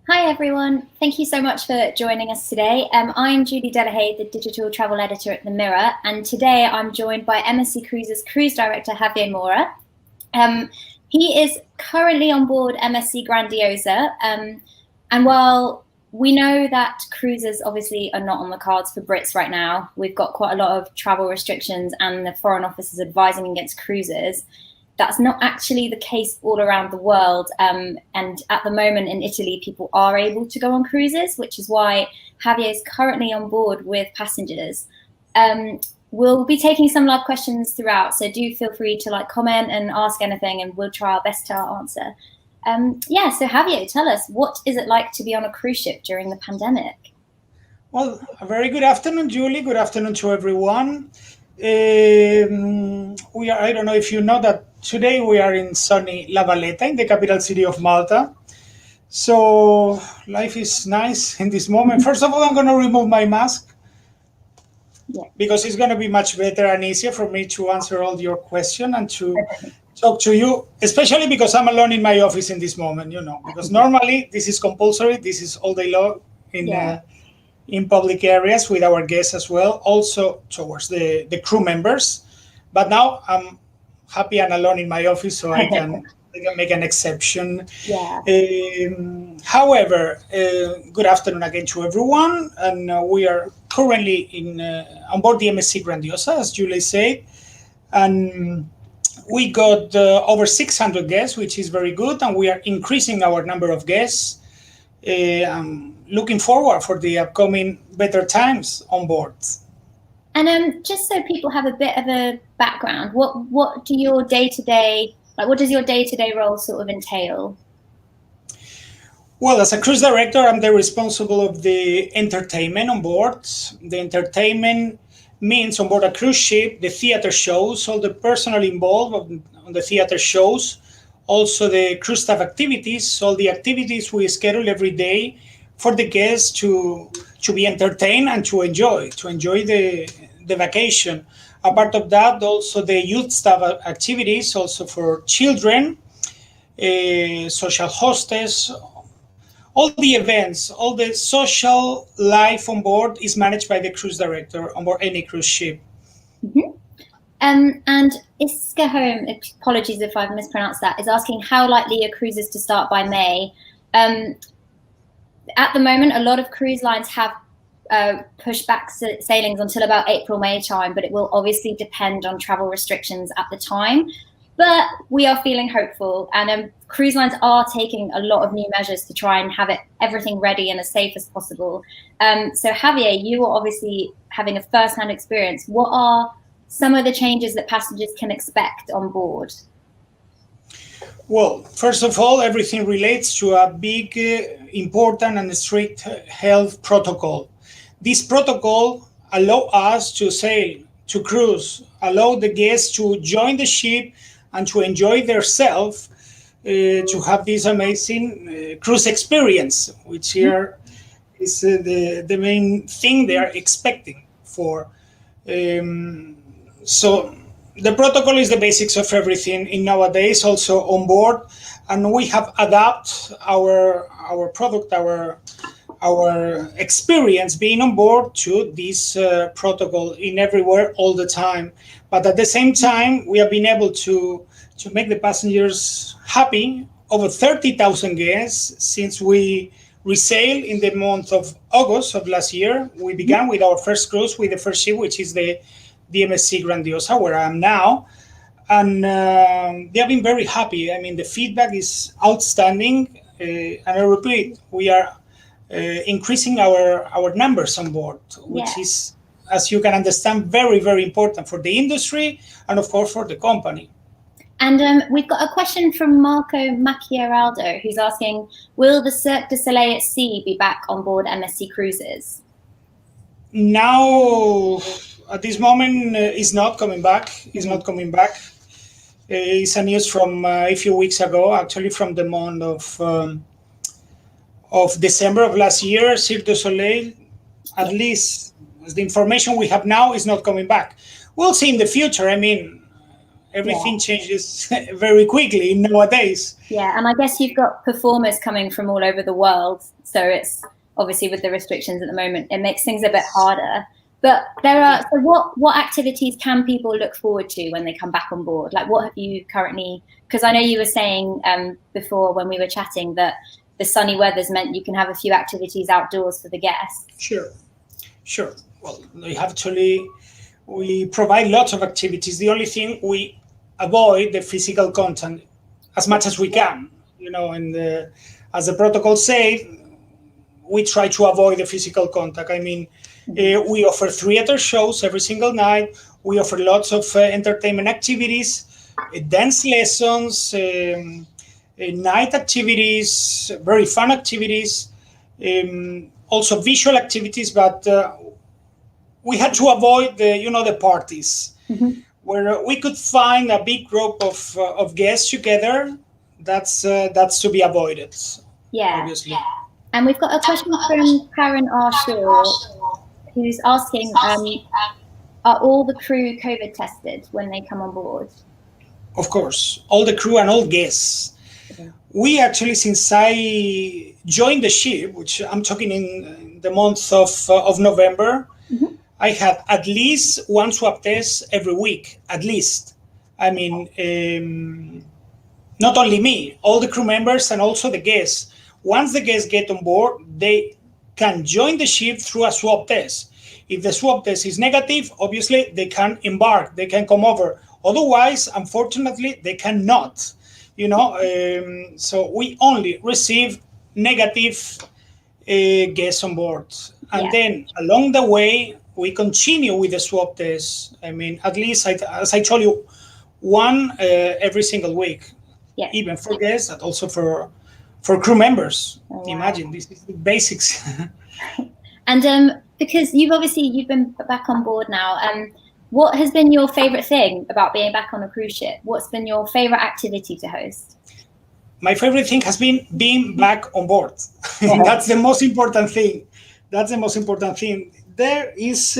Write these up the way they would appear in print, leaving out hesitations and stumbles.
Hi everyone, thank you so much for joining us today. I'm Julie Delahaye, the Digital Travel Editor at The Mirror, and today I'm joined by MSC Cruises Cruise Director Javier Mora. He is currently on board MSC Grandiosa, and while we know that cruises obviously are not on the cards for Brits right now, we've got quite a lot of travel restrictions and the Foreign Office is advising against cruises. That's not actually the case all around the world. And at the moment in Italy, people are able to go on cruises, which is why Javier is currently on board with passengers. We'll be taking some live questions throughout, so do feel free to comment and ask anything, and we'll try our best to answer. So Javier, tell us, what is it like to be on a cruise ship during the pandemic? Well, a very good afternoon, Julie. Good afternoon to everyone. I don't know if you know that today we are in sunny La Valletta, in the capital city of Malta. So life is nice in this moment. First of all, I'm going to remove my mask because it's going to be much better and easier for me to answer all your questions and to talk to you, especially because I'm alone in my office in this moment, because normally this is compulsory. This is all day long in public areas with our guests as well, also towards the crew members. But now I'm happy and alone in my office, so I can make an exception. However, good afternoon again to everyone. And we are currently on board the MSC Grandiosa, as Julie said. And we got over 600 guests, which is very good. And we are increasing our number of guests. Looking forward for the upcoming better times on board. And just so people have a bit of a background, what does your day-to-day role sort of entail? Well, as a cruise director, I'm the responsible of the entertainment on board. The entertainment means on board a cruise ship, the theater shows, all the personnel involved on the theater shows, also the cruise staff activities, all the activities we schedule every day for the guests to be entertained and to enjoy the vacation. Apart of that, also the youth staff activities, also for children, social hostess, all the events, all the social life on board is managed by the cruise director on board any cruise ship. Mm-hmm. And Iska Home, apologies if I've mispronounced that, is asking how likely are cruises to start by May? At the moment, a lot of cruise lines have pushed back sailings until about April, May time, but it will obviously depend on travel restrictions at the time. But we are feeling hopeful, and cruise lines are taking a lot of new measures to try and have everything ready and as safe as possible. So Javier, you are obviously having a first-hand experience. What are some of the changes that passengers can expect on board? Well, first of all, everything relates to a big, important and strict health protocol. This protocol allows us to sail, to cruise, allow the guests to join the ship and to enjoy themselves, to have this amazing cruise experience, which here is the main thing they are expecting for. So the protocol is the basics of everything in nowadays, also on board, and we have adapted our product, our experience being on board to this protocol in everywhere all the time. But at the same time, we have been able to make the passengers happy. Over 30,000 guests since we resailed in the month of August of last year. We began with our first cruise with the first ship, which is the MSC Grandiosa, where I am now. And they have been very happy. I mean, the feedback is outstanding. And I repeat, we are increasing our numbers on board, which is, as you can understand, very, very important for the industry and, of course, for the company. And we've got a question from Marco Macchiaraldo, who's asking, will the Cirque du Soleil at sea be back on board MSC Cruises? Now, at this moment, it's not coming back. It's not coming back. It's a news from a few weeks ago, actually from the month of December of last year. Cirque du Soleil, at least as the information we have now, is not coming back. We'll see in the future. I mean, Everything changes very quickly nowadays. Yeah, and I guess you've got performers coming from all over the world, so it's obviously with the restrictions at the moment, it makes things a bit harder. But there are, so what activities can people look forward to when they come back on board? Like, what have you currently, because I know you were saying before when we were chatting that the sunny weather's meant you can have a few activities outdoors for the guests. Sure. Well, we provide lots of activities. The only thing, we avoid the physical contact as much as we can, and as the protocol say, we try to avoid the physical contact. I mean, we offer theater shows every single night. We offer lots of entertainment activities, dance lessons, night activities, very fun activities, also visual activities, but we had to avoid the parties where we could find a big group of guests together. That's to be avoided. Yeah. Obviously. Yeah. And we've got a question from Karen R. Shaw, who's asking, are all the crew COVID tested when they come on board? Of course, all the crew and all guests. Okay. We actually, since I joined the ship, which I'm talking in the month of November, I had at least one swab test every week, at least. I mean, not only me, all the crew members and also the guests. Once the guests get on board, they can join the ship through a swab test. If the swab test is negative, obviously they can embark, they can come over. Otherwise, unfortunately, they cannot. So we only receive negative guests on board. And then along the way, we continue with the swab test. I mean, at least, as I told you, one every single week, even for guests and also for crew members. Oh, wow. Imagine, this is the basics. And because you've been back on board now, what has been your favorite thing about being back on a cruise ship? What's been your favorite activity to host? My favorite thing has been being back on board. That's the most important thing. There is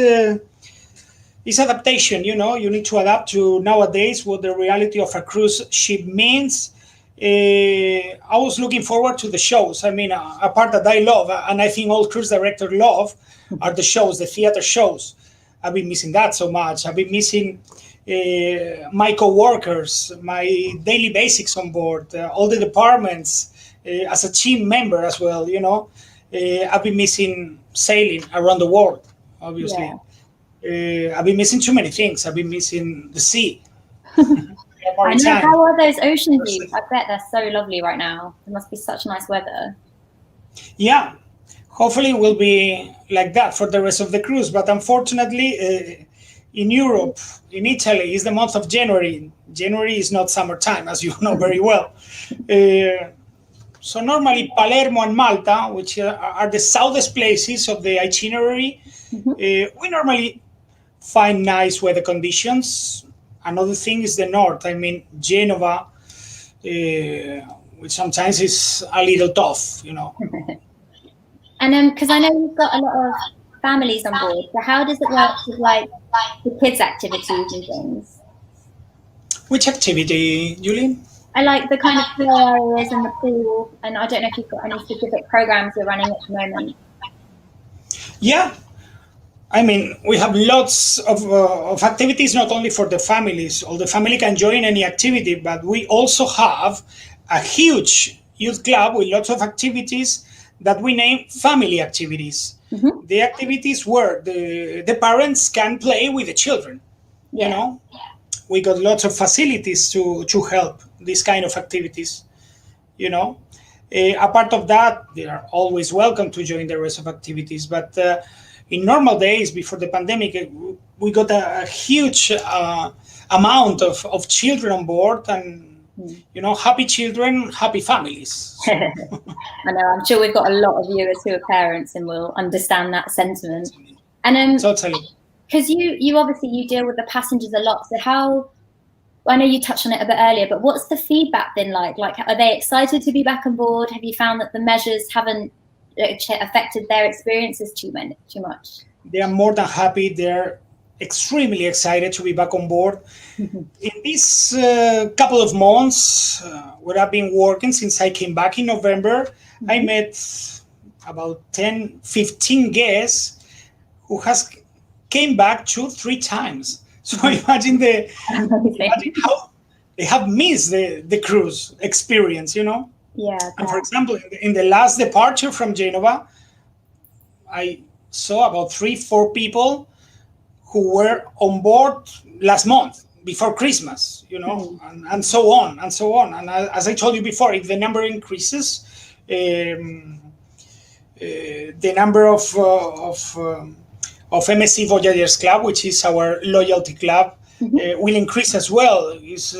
adaptation, you need to adapt to nowadays what the reality of a cruise ship means. I was looking forward to the shows. I mean, a part that I love, and I think all cruise directors love, are the shows, the theater shows. I've been missing that so much. I've been missing my co-workers, my daily basics on board, all the departments, as a team member as well, I've been missing sailing around the world, obviously. I've been missing too many things. I've been missing the sea. I know, how are those ocean views? I bet they're so lovely right now. It must be such nice weather. Yeah, hopefully it will be like that for the rest of the cruise. But unfortunately, in Europe, in Italy, is the month of January. January is not summertime, as you know very well. So normally Palermo and Malta, which are the southest places of the itinerary, we normally find nice weather conditions. Another thing is the north. I mean, Genova, which sometimes is a little tough, And because I know you've got a lot of families on board, so how does it work with like the kids' activities and things? Which activity, Julie? I like the kind of play areas and the pool, and I don't know if you've got any specific programs you're running at the moment. Yeah. I mean, we have lots of activities, not only for the families. All the family can join any activity, but we also have a huge youth club with lots of activities that we name family activities. The activities where the parents can play with the children. We got lots of facilities to help these kind of activities. A part of that, they are always welcome to join the rest of activities, but in normal days before the pandemic, we got a huge amount of children on board, and happy children, happy families. I know, I'm sure we've got a lot of viewers who are parents and will understand that sentiment. And totally, because you obviously you deal with the passengers a lot, so how, I know you touched on it a bit earlier, but what's the feedback been like? Like, are they excited to be back on board? Have you found that the measures haven't affected their experiences too much? They are more than happy. They're extremely excited to be back on board. In this couple of months, where I've been working since I came back in November, I met about 10, 15 guests who has came back 2-3 times. So imagine how they have missed the cruise experience, you know? Yeah. And for example, in the last departure from Genova, I saw about 3-4 people who were on board last month before Christmas, you know, and so on and so on. And as I told you before, if the number increases, the number of MSC Voyagers Club, which is our loyalty club, will increase as well. It's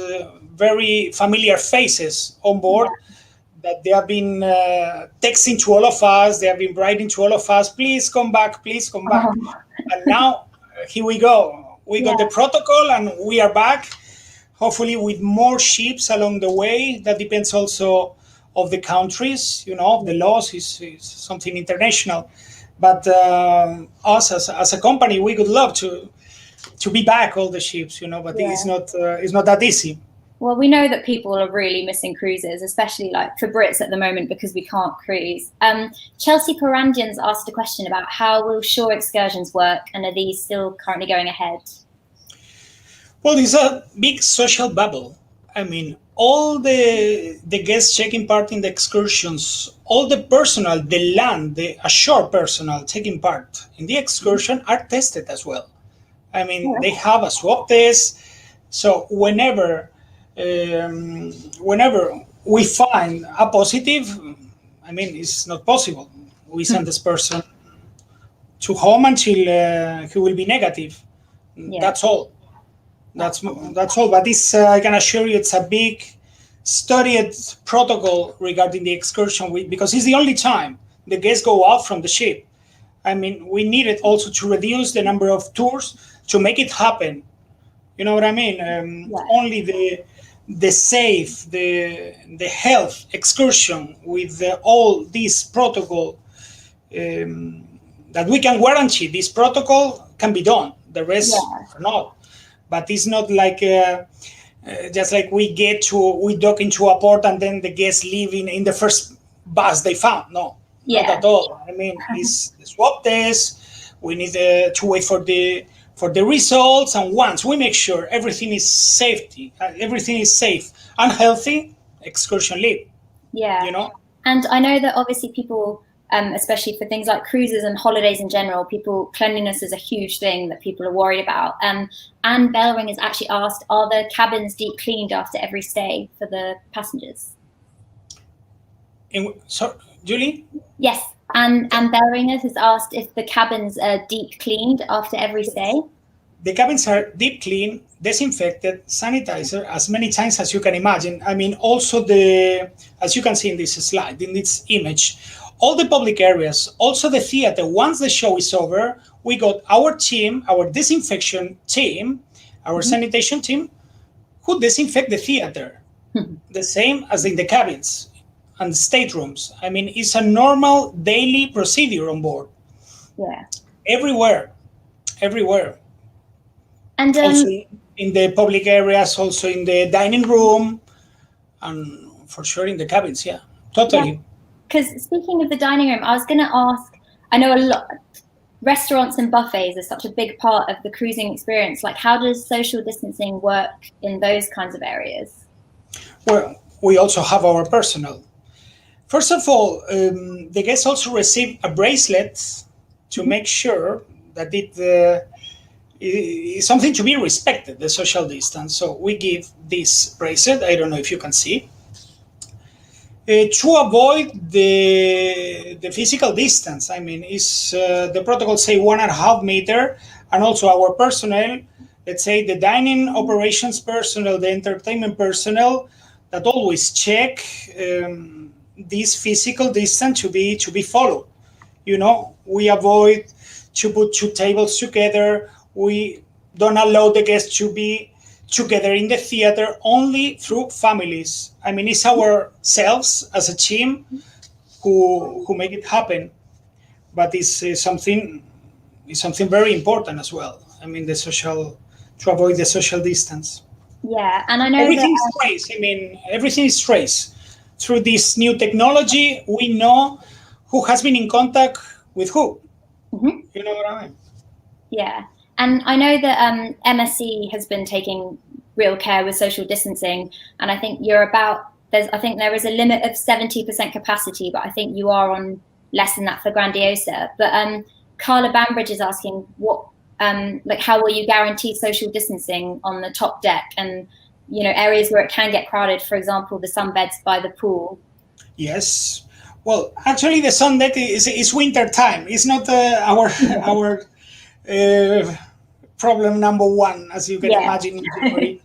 very familiar faces on board that they have been texting to all of us. They have been writing to all of us, please come back, please come back. And now here we go. We got the protocol and we are back, hopefully with more ships along the way. That depends also of the countries, you know, the laws is something international. But us as a company, we would love to be back, all the ships, you know, but it's not that easy. Well, we know that people are really missing cruises, especially like for Brits at the moment, because we can't cruise. Chelsea Parandians asked a question about how will shore excursions work, and are these still currently going ahead? Well, it's a big social bubble. I mean, all the guests taking part in the excursions, all the personnel, the land, the ashore personnel taking part in the excursion are tested as well. I mean, they have a swab test. So whenever we find a positive, I mean, it's not possible. We send this person to home until he will be negative. That's all. That's all. But this, I can assure you, it's a big studied protocol regarding the excursion, because it's the only time the guests go out from the ship. I mean, we needed also to reduce the number of tours to make it happen. You know what I mean? Only the safe, the health excursion with all this protocol that we can guarantee this protocol can be done. The rest are not. But it's not like just like we dock into a port and then the guests leave in the first bus they found. No, not at all. I mean, it's the swab test. We need to wait for the results, and once we make sure everything is safe and healthy, excursion leave. Yeah, you know. And I know that obviously people, especially for things like cruises and holidays in general, cleanliness is a huge thing that people are worried about. Anne Bellring has actually asked, are the cabins deep cleaned after every stay for the passengers? Sorry, Julie? Yes. And Bellringer has asked if the cabins are deep cleaned after every stay. The cabins are deep cleaned, disinfected, sanitizer as many times as you can imagine. I mean, also as you can see in this slide, in this image, all the public areas, also the theater, once the show is over, we got our team, our disinfection team, our sanitation team, who disinfect the theater. The same as in the cabins and staterooms. I mean, it's a normal daily procedure on board. Yeah. Everywhere. And also in the public areas, also in the dining room, and for sure in the cabins, totally. Because speaking of the dining room, I was going to ask, I know a lot, restaurants and buffets are such a big part of the cruising experience. Like, how does social distancing work in those kinds of areas? Well, we also have our personnel. First of all, the guests also receive a bracelet to make sure that it is something to be respected, the social distance. So we give this bracelet. I don't know if you can see. To avoid the physical distance. I mean, the protocol say 1.5 meters, and also our personnel, let's say the dining operations personnel, the entertainment personnel, that always check this physical distance to be followed. You know, we avoid to put 2 tables together. We don't allow the guests to be together in the theater, only through families. I mean, it's ourselves as a team who make it happen, but it's something very important as well. I mean, to avoid the social distance. Yeah, and I know Everything that. is traced. I mean, everything is traced. Through this new technology, we know who has been in contact with who. Mhm. You know what I mean? Yeah, and I know that MSC has been taking real care with social distancing, and I think I think there is a limit of 70% capacity, but I think you are on less than that for Grandiosa. But Carla Bambridge is asking like how will you guarantee social distancing on the top deck and areas where it can get crowded, for example, the sunbeds by the pool. Yes. Well, actually, the sun deck is winter time. It's not our problem number one, as you can imagine in January.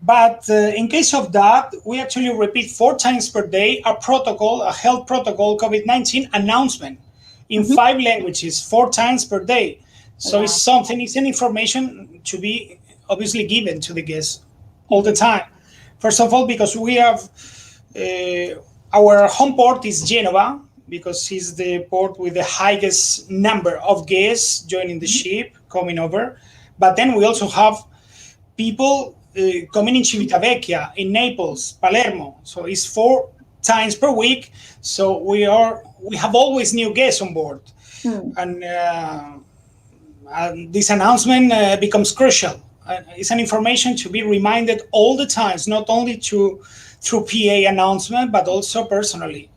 But in case of that, we actually repeat 4 times per day a health protocol, COVID-19 announcement in 5 languages, 4 times per day. So it's an information to be obviously given to the guests all the time. First of all, because we have our home port is Genova, because it's the port with the highest number of guests joining the ship coming over. But then we also have people coming in Civitavecchia, in Naples, Palermo. So it's 4 times per week. So we have always new guests on board, and this announcement becomes crucial. It's an information to be reminded all the times, not only through PA announcement, but also personally.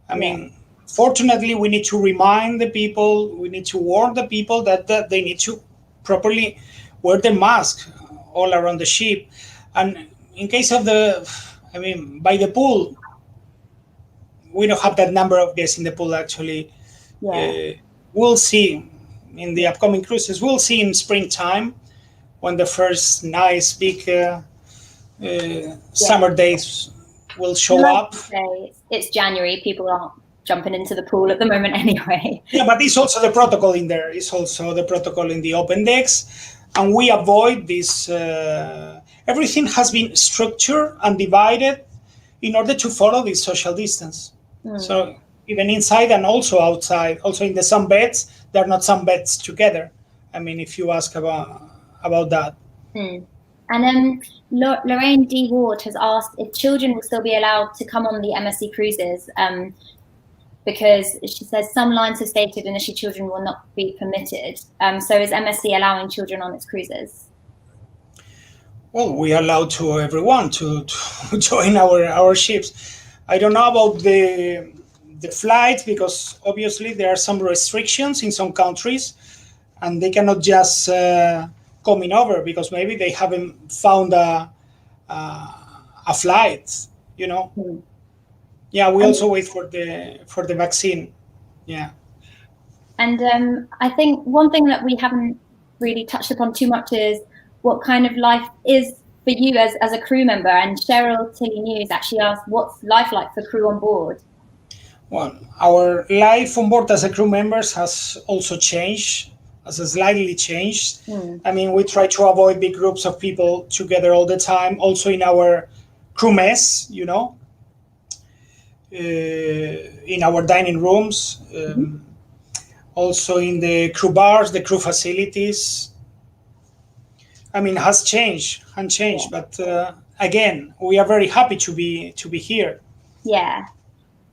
I mean, fortunately, we need to remind the people, we need to warn the people that they need to properly wear the mask all around the ship. And in case of by the pool, we don't have that number of guests in the pool, actually. We'll see in the upcoming cruises. We'll see in springtime when the first nice big summer days will show up. It's January. People aren't jumping into the pool at the moment anyway. Yeah, but it's also the protocol in there. It's also the protocol in the open decks. And we avoid this. Everything has been structured and divided in order to follow this social distance. So even inside and also outside, also in the sunbeds, there are not sunbeds together. I mean, if you ask about that. And then Lorraine D. Ward has asked if children will still be allowed to come on the MSC Cruises, because she says some lines have stated initially children will not be permitted. So is MSC allowing children on its cruises? Well, we allow to everyone to join our ships. I don't know about the flight, because obviously there are some restrictions in some countries, and they cannot just coming over because maybe they haven't found a flight. Yeah, we also wait for the vaccine. Yeah. And I think one thing that we haven't really touched upon too much is what kind of life is for you as a crew member. And Cheryl Tilly News actually asked, what's life like for crew on board? Well, our life on board as a crew members has also changed, has slightly changed. I mean, we try to avoid big groups of people together all the time, also in our crew mess, in our dining rooms, also in the crew bars, the crew facilities. I mean, has changed, but again, we are very happy to be here. Yeah.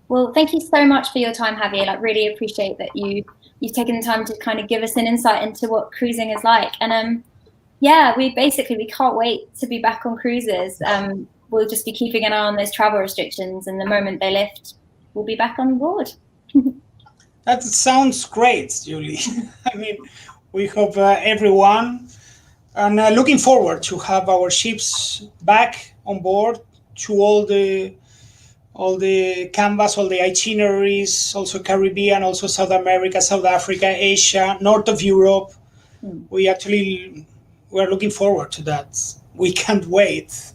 Well, thank you so much for your time, Javier. Like, really appreciate that you've taken the time to kind of give us an insight into what cruising is like. And yeah, we can't wait to be back on cruises. We'll just be keeping an eye on those travel restrictions, and the moment they lift, we'll be back on board. That sounds great, Julie. I mean, we hope everyone, and looking forward to have our ships back on board, to all the canvas, all the itineraries, also Caribbean, also South America, South Africa, Asia, north of Europe. We're looking forward to that. We can't wait.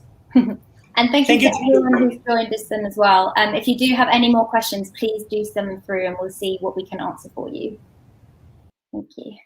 And thank you to everyone who's joined us as well. If you do have any more questions, please do send them through and we'll see what we can answer for you. Thank you.